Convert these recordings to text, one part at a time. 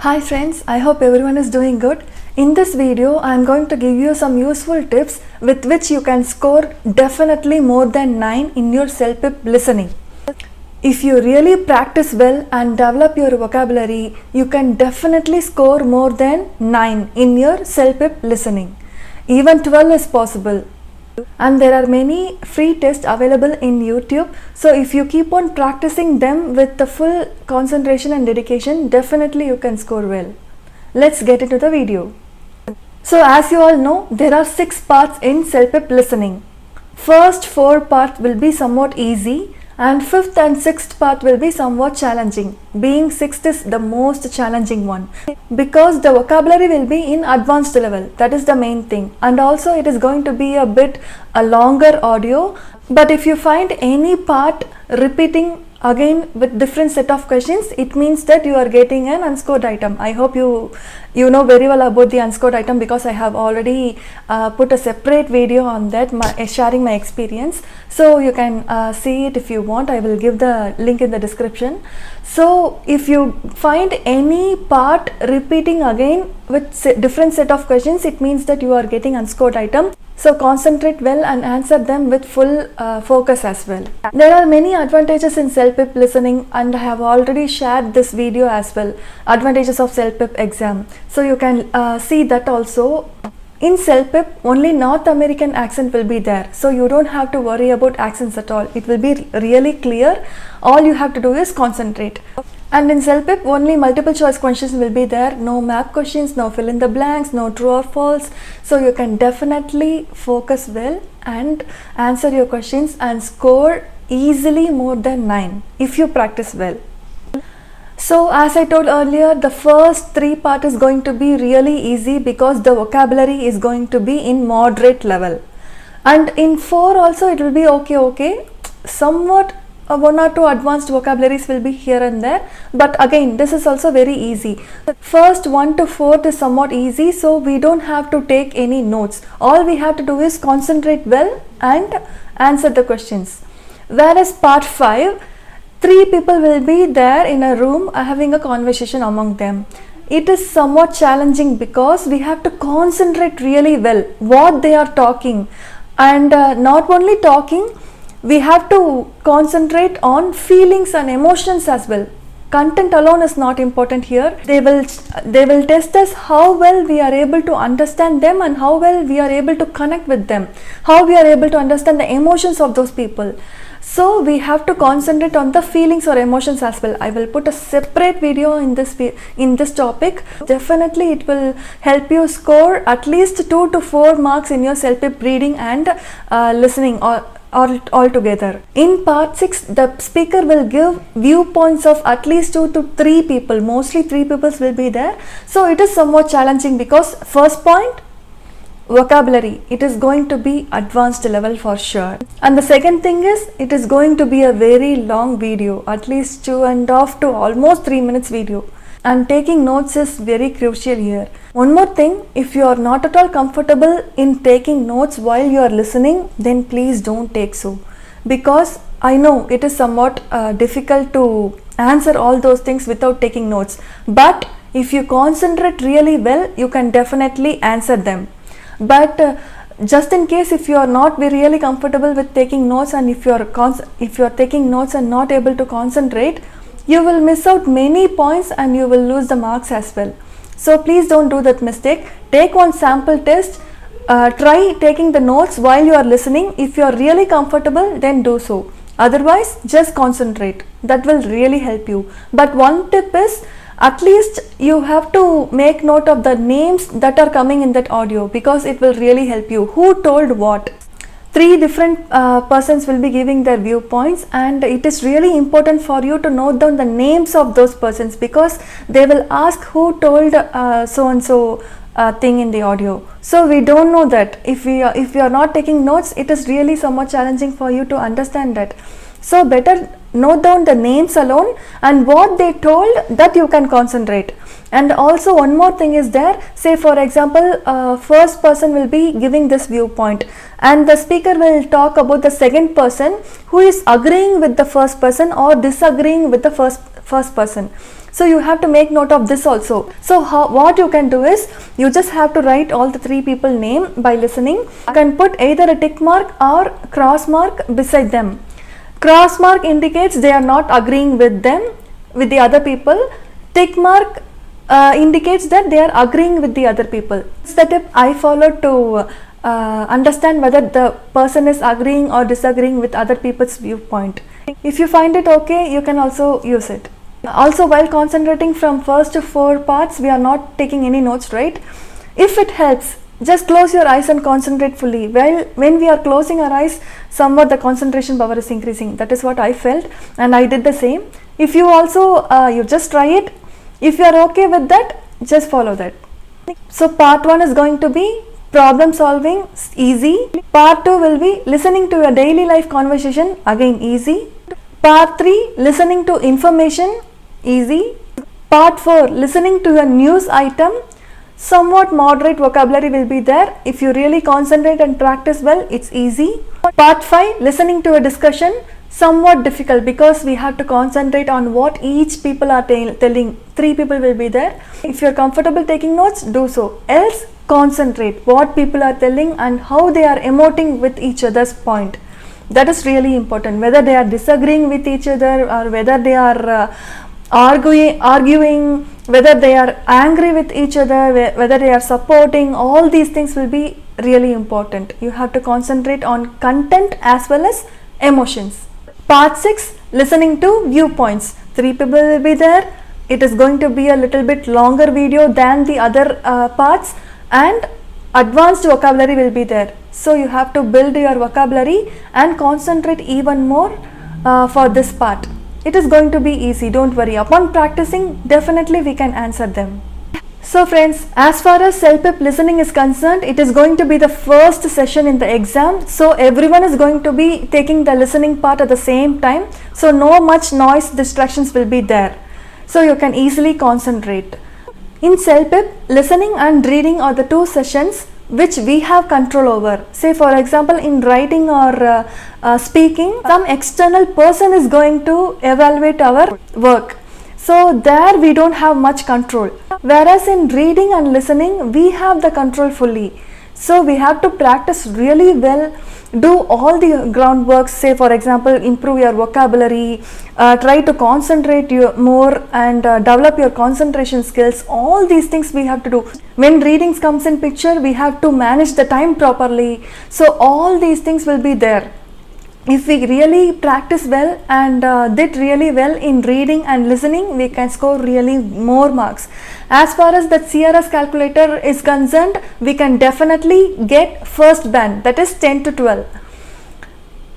Hi friends, I hope everyone is doing good. In this video, I am going to give you some useful tips with which you can score definitely more than 9 in your CELPIP listening. If you really practice well and develop your vocabulary, you can definitely score more than 9 in your CELPIP listening. Even 12 is possible. And there are many free tests available in YouTube, so if you keep on practicing them with the full concentration and dedication, definitely you can score well. Let's get into the video. So as you all know, there are 6 parts in CELPIP listening. First 4 parts will be somewhat easy and 5th and 6th part will be somewhat challenging, being 6th is the most challenging one because the vocabulary will be in advanced level. That is the main thing, and also it is going to be a longer audio. But if you find any part repeating again with different set of questions, it means that you are getting an unscored item. I hope you know very well about the unscored item because I have already put a separate video on that, sharing my experience, so you can see it if you want. I will give the link in the description. So if you find any part repeating again with different set of questions, it means that you are getting unscored item. So concentrate well and answer them with full focus as well. There are many advantages in CELPIP listening, and I have already shared this video as well, advantages of CELPIP exam. So you can see that also. In CELPIP, only North American accent will be there, so you don't have to worry about accents at all. It will be really clear. All you have to do is concentrate. And in CELPIP, only multiple choice questions will be there. No map questions, no fill in the blanks, no true or false. So you can definitely focus well and answer your questions and score easily more than 9 if you practice well. So as I told earlier, the first 3 part is going to be really easy because the vocabulary is going to be in moderate level. And in 4 also it will be okay. Somewhat 1 or 2 advanced vocabularies will be here and there, but again this is also very easy. The first 1 to 4 is somewhat easy, so we don't have to take any notes. All we have to do is concentrate well and answer the questions. Whereas part 5, 3 people will be there in a room having a conversation among them. It is somewhat challenging because we have to concentrate really well what they are talking, and not only talking, we have to concentrate on feelings and emotions as well. Content alone is not important here. They will test us how well we are able to understand them and how well we are able to connect with them, how we are able to understand the emotions of those people. So we have to concentrate on the feelings or emotions as well. I will put a separate video in this topic. Definitely it will help you score at least 2 to 4 marks in your CELPIP reading and listening all together. In part 6, the speaker will give viewpoints of at least 2 to 3 people. Mostly 3 people will be there. So it is somewhat challenging because first point, vocabulary, it is going to be advanced level for sure. And the second thing is, it is going to be a very long video, at least 2.5 to almost 3 minutes video. And taking notes is very crucial here. One more thing, if you are not at all comfortable in taking notes while you are listening, then please don't take so. Because I know it is somewhat difficult to answer all those things without taking notes. But if you concentrate really well, you can definitely answer them. But just in case if you are not really comfortable with taking notes, and if you are taking notes and not able to concentrate, you will miss out many points and you will lose the marks as well. So please don't do that mistake. Take one sample test, try taking the notes while you are listening. If you are really comfortable, then do so. Otherwise, just concentrate. That will really help you. But one tip is, at least you have to make note of the names that are coming in that audio, because it will really help you. Who told what? 3 different persons will be giving their viewpoints, and it is really important for you to note down the names of those persons, because they will ask who told so and so thing in the audio. So we don't know that. If you are not taking notes, it is really somewhat challenging for you to understand that. So better note down the names alone and what they told, that you can concentrate. And also one more thing is there, say for example, first person will be giving this viewpoint and the speaker will talk about the second person who is agreeing with the first person or disagreeing with the first person. So you have to make note of this also. So what you can do is, you just have to write all the 3 people name by listening. You can put either a tick mark or cross mark beside them. Cross mark indicates they are not agreeing with the other people. Tick mark indicates that they are agreeing with the other people. It's the tip I followed to understand whether the person is agreeing or disagreeing with other people's viewpoint. If you find it okay, you can also use it. Also, while concentrating from first to 4 parts, we are not taking any notes, right? If it helps, just close your eyes and concentrate fully. Well, when we are closing our eyes, somewhat the concentration power is increasing. That is what I felt, and I did the same. If you also, you just try it. If you are okay with that, just follow that. So part 1 is going to be problem solving, easy. Part 2 will be listening to your daily life conversation, again easy. Part 3, listening to information, easy. Part 4, listening to a news item, somewhat moderate vocabulary will be there. If you really concentrate and practice well, it's easy. Part 5, listening to a discussion, somewhat difficult because we have to concentrate on what each people are telling. 3 people will be there. If you're comfortable taking notes, do so. Else, concentrate what people are telling and how they are emoting with each other's point. That is really important. Whether they are disagreeing with each other or whether they are arguing, whether they are angry with each other, whether they are supporting, all these things will be really important. You have to concentrate on content as well as emotions. Part 6, listening to viewpoints. 3 people will be there. It is going to be a little bit longer video than the other parts, and advanced vocabulary will be there. So you have to build your vocabulary and concentrate even more for this part. It is going to be easy, don't worry. Upon practicing, definitely we can answer them. So friends, as far as CELPIP listening is concerned, it is going to be the first session in the exam. So everyone is going to be taking the listening part at the same time. So no much noise distractions will be there. So you can easily concentrate. In CELPIP, listening and reading are the 2 sessions which we have control over. Say for example, in writing or speaking, some external person is going to evaluate our work. So there we don't have much control. Whereas in reading and listening, we have the control fully. So we have to practice really well, do all the groundwork. Say for example, improve your vocabulary, try to concentrate more and develop your concentration skills. All these things we have to do. When readings comes in picture, we have to manage the time properly. So all these things will be there. If we really practice well and did really well in reading and listening, we can score really more marks. As far as the CRS calculator is concerned, we can definitely get first band, that is 10 to 12.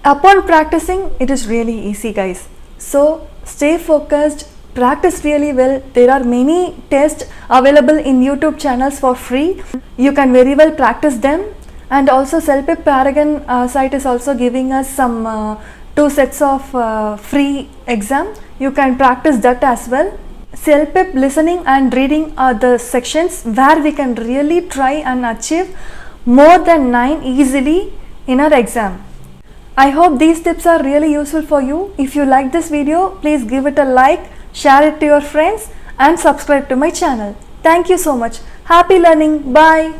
Upon practicing, it is really easy, guys. So stay focused, practice really well. There are many tests available in YouTube channels for free. You can very well practice them. And also CELPIP Paragon site is also giving us some 2 sets of free exam. You can practice that as well. CELPIP listening and reading are the sections where we can really try and achieve more than 9 easily in our exam. I hope these tips are really useful for you. If you like this video, please give it a like, share it to your friends and subscribe to my channel. Thank you so much. Happy learning. Bye.